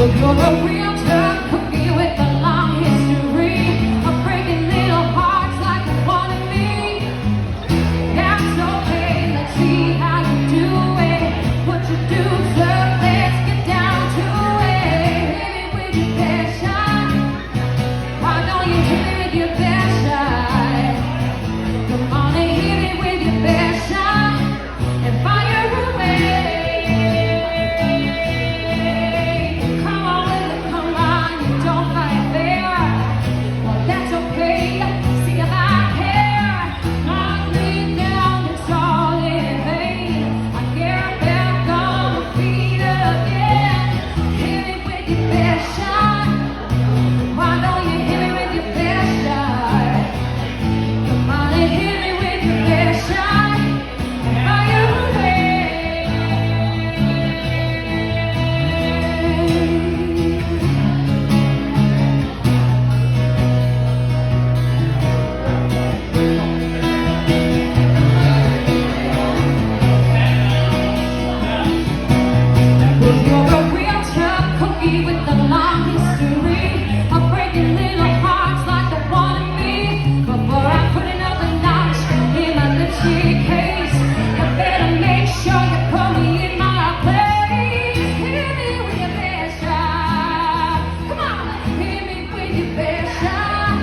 You're a real tough cookie with a long history of breaking little hearts like the one of me. That's okay, let's see how you do it. What you do, sir, let's get down to it. Hit it with your best shot. Why don't you hit it with your best shot? Come on and hit it with your best shot and fire away. With the long history of breaking little hearts like the one of me. Before I put another notch in my lipstick case, you better make sure you put me in my place. Hit me with your best shot. Come on, hit me with your best shot.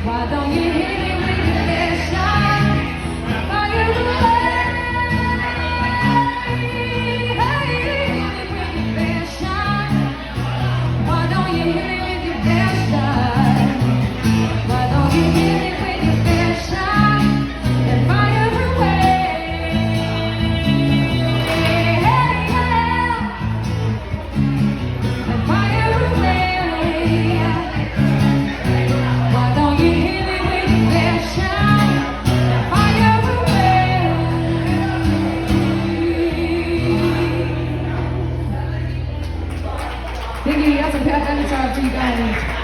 Why don't you hit me with your best shot? Fire away. Thank you. That's a pat down for you guys.